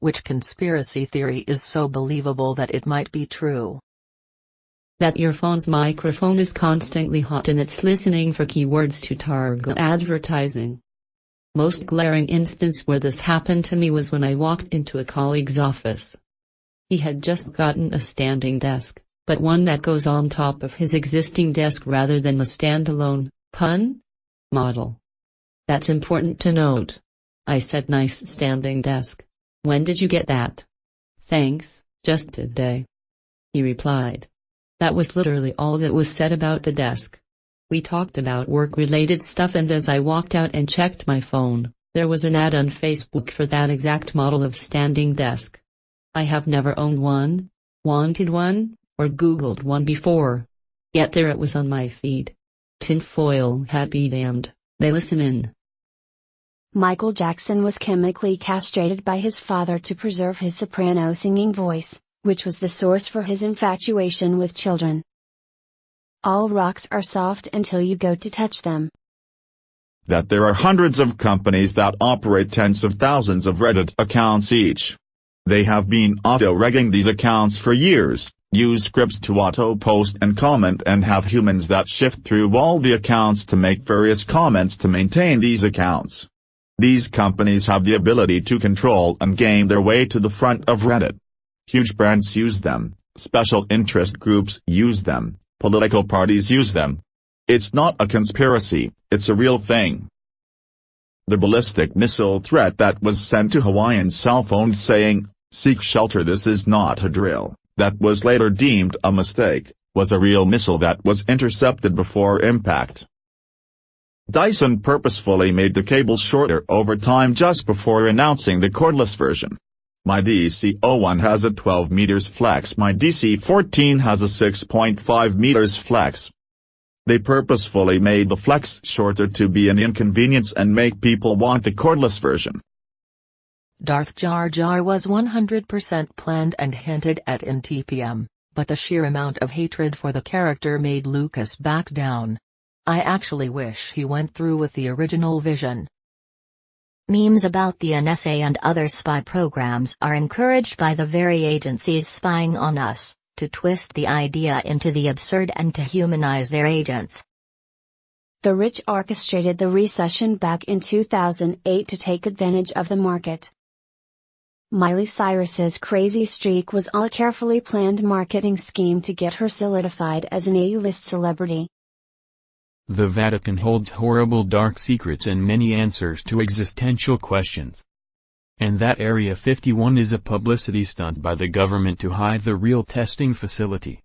Which conspiracy theory is so believable that it might be true? That your phone's microphone is constantly hot and it's listening for keywords to target advertising. Most glaring instance where this happened to me was when I walked into a colleague's office. He had just gotten a standing desk, but one that goes on top of his existing desk rather than the standalone, pun? Model. That's important to note. I said, nice standing desk. When did you get that? Thanks, just today. He replied. That was literally all that was said about the desk. We talked about work-related stuff, and as I walked out and checked my phone, there was an ad on Facebook for that exact model of standing desk. I have never owned one, wanted one, or Googled one before. Yet there it was on my feed. Tinfoil hat be damned, they listen in. Michael Jackson was chemically castrated by his father to preserve his soprano singing voice, which was the source for his infatuation with children. All rocks are soft until you go to touch them. That there are hundreds of companies that operate tens of thousands of Reddit accounts each. They have been auto-regging these accounts for years, use scripts to auto-post and comment, and have humans that shift through all the accounts to make various comments to maintain these accounts. These companies have the ability to control and game their way to the front of Reddit. Huge brands use them, special interest groups use them, political parties use them. It's not a conspiracy, it's a real thing. The ballistic missile threat that was sent to Hawaiian cell phones saying, "Seek shelter, this is not a drill," that was later deemed a mistake, was a real missile that was intercepted before impact. Dyson purposefully made the cable shorter over time just before announcing the cordless version. My DC-01 has a 12 meters flex, my DC-14 has a 6.5 meters flex. They purposefully made the flex shorter to be an inconvenience and make people want the cordless version. Darth Jar Jar was 100% planned and hinted at in TPM, but the sheer amount of hatred for the character made Lucas back down. I actually wish he went through with the original vision. Memes about the NSA and other spy programs are encouraged by the very agencies spying on us, to twist the idea into the absurd and to humanize their agents. The rich orchestrated the recession back in 2008 to take advantage of the market. Miley Cyrus's crazy streak was all a carefully planned marketing scheme to get her solidified as an A-list celebrity. The Vatican holds horrible dark secrets and many answers to existential questions. And that Area 51 is a publicity stunt by the government to hide the real testing facility.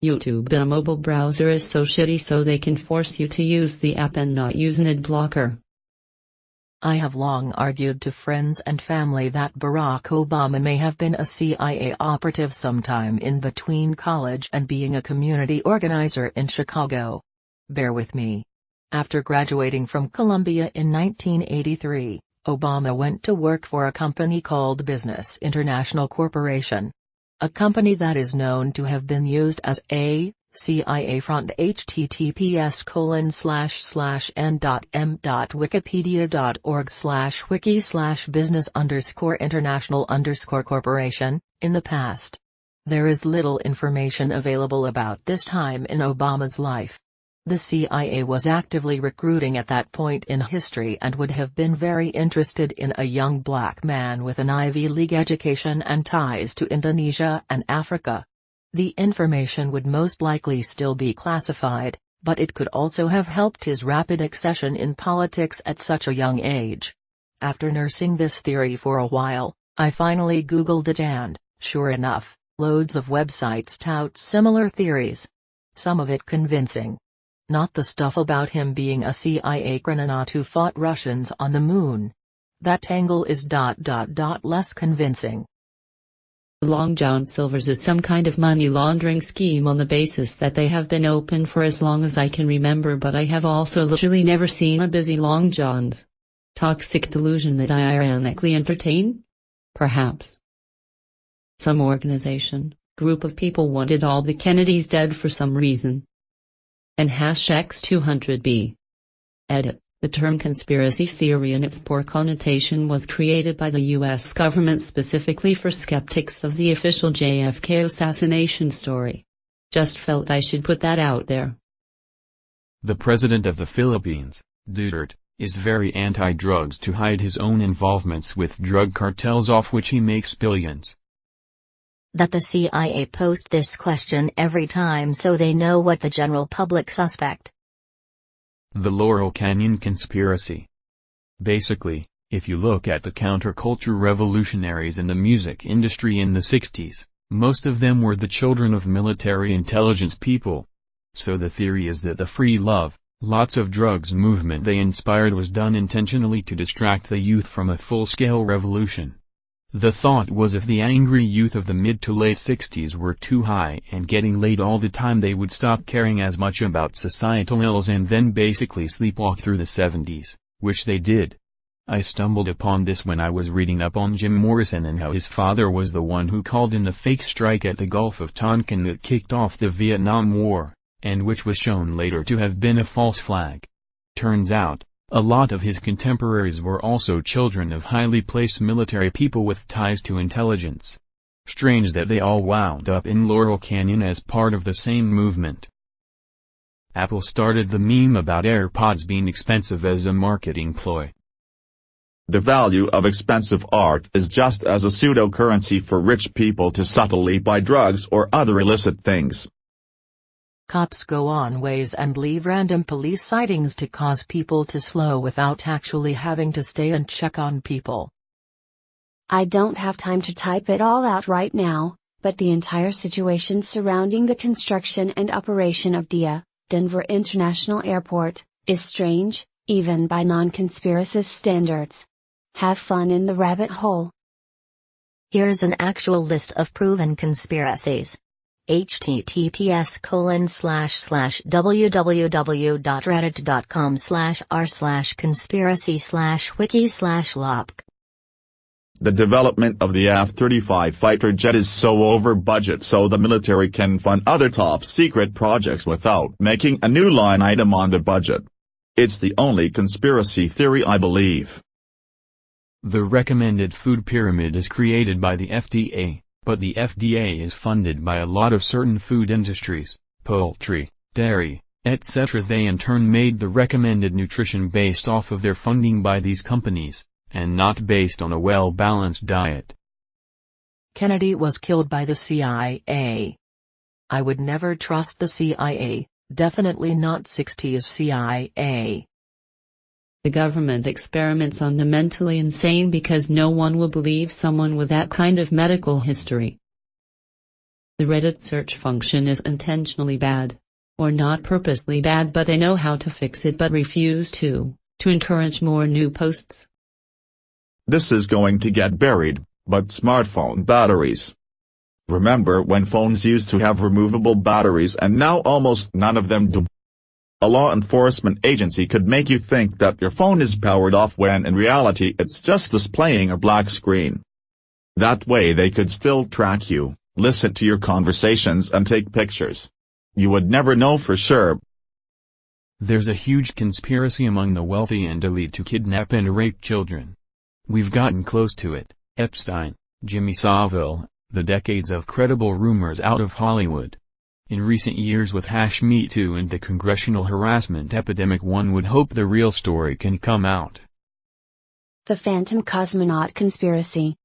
YouTube and a mobile browser is so shitty so they can force you to use the app and not use an ad blocker. I have long argued to friends and family that Barack Obama may have been a CIA operative sometime in between college and being a community organizer in Chicago. Bear with me. After graduating from Columbia in 1983, Obama went to work for a company called Business International Corporation. A company that is known to have been used as a CIA front. https://n.m.wikipedia.org/wiki/business_international_corporation, in the past. There is little information available about this time in Obama's life. The CIA was actively recruiting at that point in history and would have been very interested in a young black man with an Ivy League education and ties to Indonesia and Africa. The information would most likely still be classified, but it could also have helped his rapid accession in politics at such a young age. After nursing this theory for a while, I finally Googled it and, sure enough, loads of websites tout similar theories. Some of it convincing. Not the stuff about him being a CIA astronaut who fought Russians on the moon. That angle is less convincing. Long John Silver's is some kind of money laundering scheme on the basis that they have been open for as long as I can remember, but I have also literally never seen a busy Long John's. Toxic delusion that I ironically entertain? Perhaps. Some organization, group of people wanted all the Kennedys dead for some reason. And #X200B. Edit. The term conspiracy theory in its poor connotation was created by the U.S. government specifically for skeptics of the official JFK assassination story. Just felt I should put that out there. The president of the Philippines, Duterte, is very anti-drugs to hide his own involvements with drug cartels off which he makes billions. That the CIA post this question every time so they know what the general public suspect. The Laurel Canyon Conspiracy. Basically, if you look at the counterculture revolutionaries in the music industry in the 60s, most of them were the children of military intelligence people. So the theory is that the free love, lots of drugs movement they inspired was done intentionally to distract the youth from a full-scale revolution. The thought was if the angry youth of the mid to late 60s were too high and getting laid all the time they would stop caring as much about societal ills and then basically sleepwalk through the 70s, which they did. I stumbled upon this when I was reading up on Jim Morrison and how his father was the one who called in the fake strike at the Gulf of Tonkin that kicked off the Vietnam War, and which was shown later to have been a false flag. Turns out, a lot of his contemporaries were also children of highly placed military people with ties to intelligence. Strange that they all wound up in Laurel Canyon as part of the same movement. Apple started the meme about AirPods being expensive as a marketing ploy. The value of expensive art is just as a pseudo-currency for rich people to subtly buy drugs or other illicit things. Cops go on ways and leave random police sightings to cause people to slow without actually having to stay and check on people. I don't have time to type it all out right now, but the entire situation surrounding the construction and operation of DIA, Denver International Airport, is strange, even by non-conspiracist standards. Have fun in the rabbit hole. Here's an actual list of proven conspiracies. https://www.reddit.com/r/conspiracy/wiki/lopk. The development of the F-35 fighter jet is so over budget so the military can fund other top-secret projects without making a new line item on the budget. It's the only conspiracy theory I believe. The recommended food pyramid is created by the FDA, but the FDA is funded by a lot of certain food industries, poultry, dairy, etc. They in turn made the recommended nutrition based off of their funding by these companies, and not based on a well-balanced diet. Kennedy was killed by the CIA. I would never trust the CIA, definitely not 60s CIA. The government experiments on the mentally insane because no one will believe someone with that kind of medical history. The Reddit search function is intentionally bad. Or not purposely bad, but they know how to fix it but refuse to encourage more new posts. This is going to get buried, but smartphone batteries. Remember when phones used to have removable batteries and now almost none of them do? A law enforcement agency could make you think that your phone is powered off when in reality it's just displaying a black screen. That way they could still track you, listen to your conversations and take pictures. You would never know for sure. There's a huge conspiracy among the wealthy and elite to kidnap and rape children. We've gotten close to it. Epstein, Jimmy Savile, the decades of credible rumors out of Hollywood. In recent years with #Me Too and the congressional harassment epidemic, one would hope the real story can come out. The Phantom Cosmonaut Conspiracy.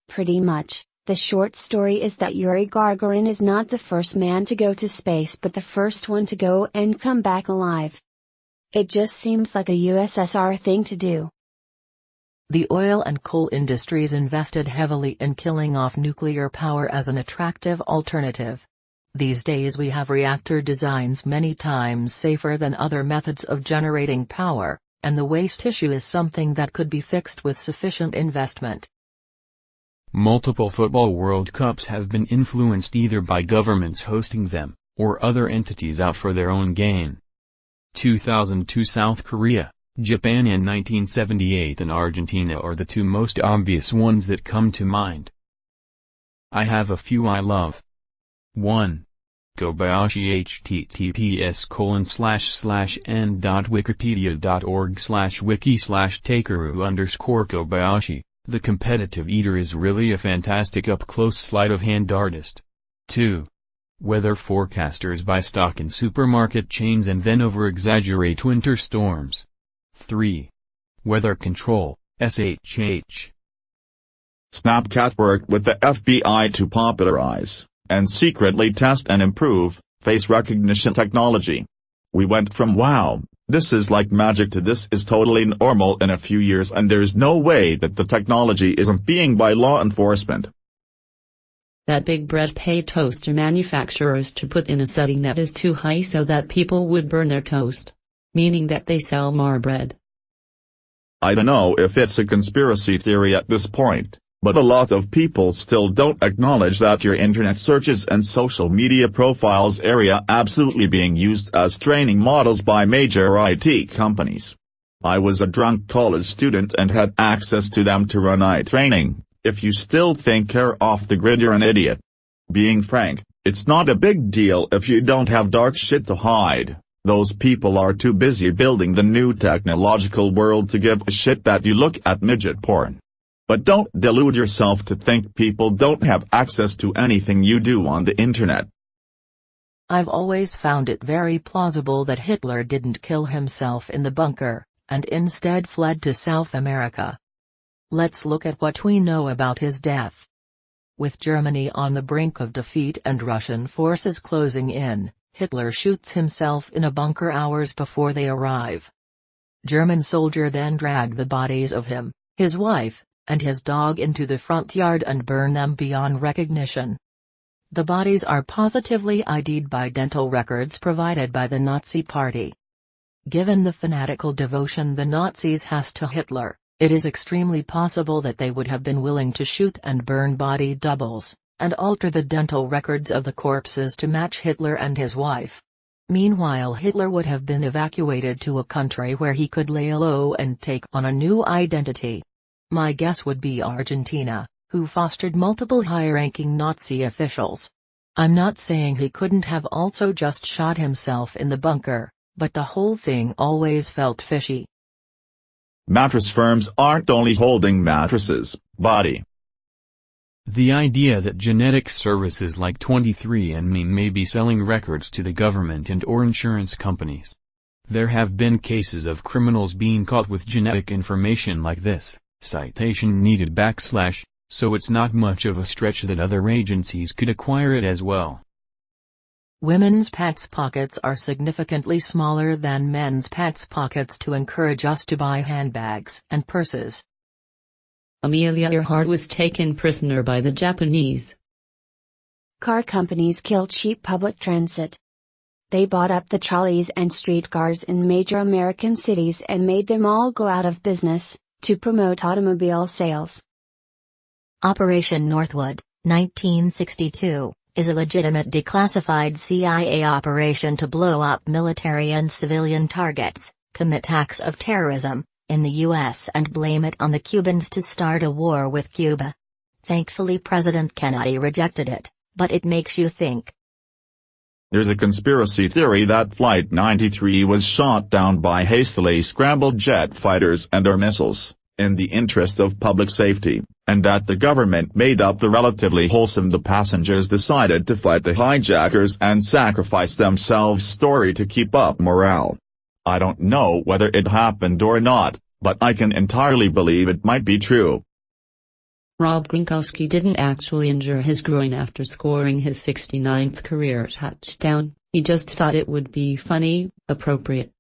Pretty much, the short story is that Yuri Gagarin is not the first man to go to space but the first one to go and come back alive. It just seems like a USSR thing to do. The oil and coal industries invested heavily in killing off nuclear power as an attractive alternative. These days we have reactor designs many times safer than other methods of generating power, and the waste issue is something that could be fixed with sufficient investment. Multiple football World Cups have been influenced either by governments hosting them, or other entities out for their own gain. 2002 South Korea, Japan and 1978 and Argentina are the two most obvious ones that come to mind. I have a few I love. 1. Kobayashi https://n.wikipedia.org/wiki/takeru_Kobayashi, the competitive eater is really a fantastic up-close sleight-of-hand artist. 2. Weather forecasters buy stock in supermarket chains and then over-exaggerate winter storms. 3. Weather control, SHH. Snapchat worked with the FBI to popularize, and secretly test and improve, face recognition technology. We went from "wow, this is like magic" to "this is totally normal" in a few years, and there's no way that the technology isn't being by law enforcement. That Big Bread paid toaster manufacturers to put in a setting that is too high so that people would burn their toast. Meaning that they sell more bread. I don't know if it's a conspiracy theory at this point, but a lot of people still don't acknowledge that your internet searches and social media profiles are absolutely being used as training models by major IT companies. I was a drunk college student and had access to them to run training. If you still think you're off the grid, you're an idiot. Being frank, it's not a big deal if you don't have dark shit to hide. Those people are too busy building the new technological world to give a shit that you look at midget porn. But don't delude yourself to think people don't have access to anything you do on the internet. I've always found it very plausible that Hitler didn't kill himself in the bunker, and instead fled to South America. Let's look at what we know about his death. With Germany on the brink of defeat and Russian forces closing in, Hitler shoots himself in a bunker hours before they arrive. German soldier then drag the bodies of him, his wife, and his dog into the front yard and burn them beyond recognition. The bodies are positively ID'd by dental records provided by the Nazi Party. Given the fanatical devotion the Nazis has to Hitler, it is extremely possible that they would have been willing to shoot and burn body doubles, and alter the dental records of the corpses to match Hitler and his wife. Meanwhile, Hitler would have been evacuated to a country where he could lay low and take on a new identity. My guess would be Argentina, who fostered multiple high-ranking Nazi officials. I'm not saying he couldn't have also just shot himself in the bunker, but the whole thing always felt fishy. Mattress firms aren't only holding mattresses, body. The idea that genetic services like 23andMe may be selling records to the government and/or insurance companies. There have been cases of criminals being caught with genetic information like this, citation needed /, so it's not much of a stretch that other agencies could acquire it as well. Women's pants pockets are significantly smaller than men's pants pockets to encourage us to buy handbags and purses. Amelia Earhart was taken prisoner by the Japanese. Car companies kill cheap public transit. They bought up the trolleys and streetcars in major American cities and made them all go out of business, to promote automobile sales. Operation Northwood, 1962, is a legitimate declassified CIA operation to blow up military and civilian targets, commit acts of terrorism, in the U.S. and blame it on the Cubans to start a war with Cuba. Thankfully President Kennedy rejected it, but it makes you think. There's a conspiracy theory that Flight 93 was shot down by hastily scrambled jet fighters and/or missiles, in the interest of public safety, and that the government made up the relatively wholesome "the passengers decided to fight the hijackers and sacrifice themselves" story to keep up morale. I don't know whether it happened or not, but I can entirely believe it might be true. Rob Gronkowski didn't actually injure his groin after scoring his 69th career touchdown, he just thought it would be funny, appropriate.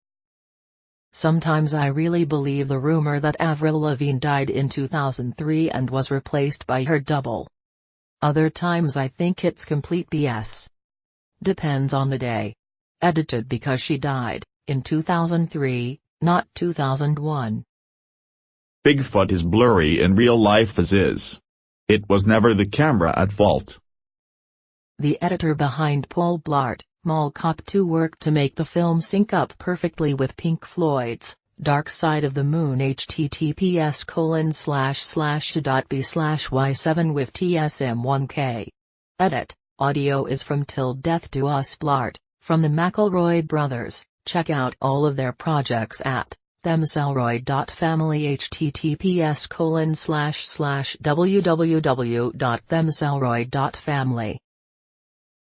Sometimes I really believe the rumor that Avril Lavigne died in 2003 and was replaced by her double. Other times I think it's complete BS. Depends on the day. Edited because she died in 2003, not 2001. Bigfoot is blurry in real life as is. It was never the camera at fault. The editor behind Paul Blart, Mall Cop 2 worked to make the film sync up perfectly with Pink Floyd's Dark Side of the Moon https://to.b/y7 with TSM1K. Edit. Audio is from Till Death Do Us Part, from the McElroy brothers. Check out all of their projects at themselroy.family https://www.themselroy.family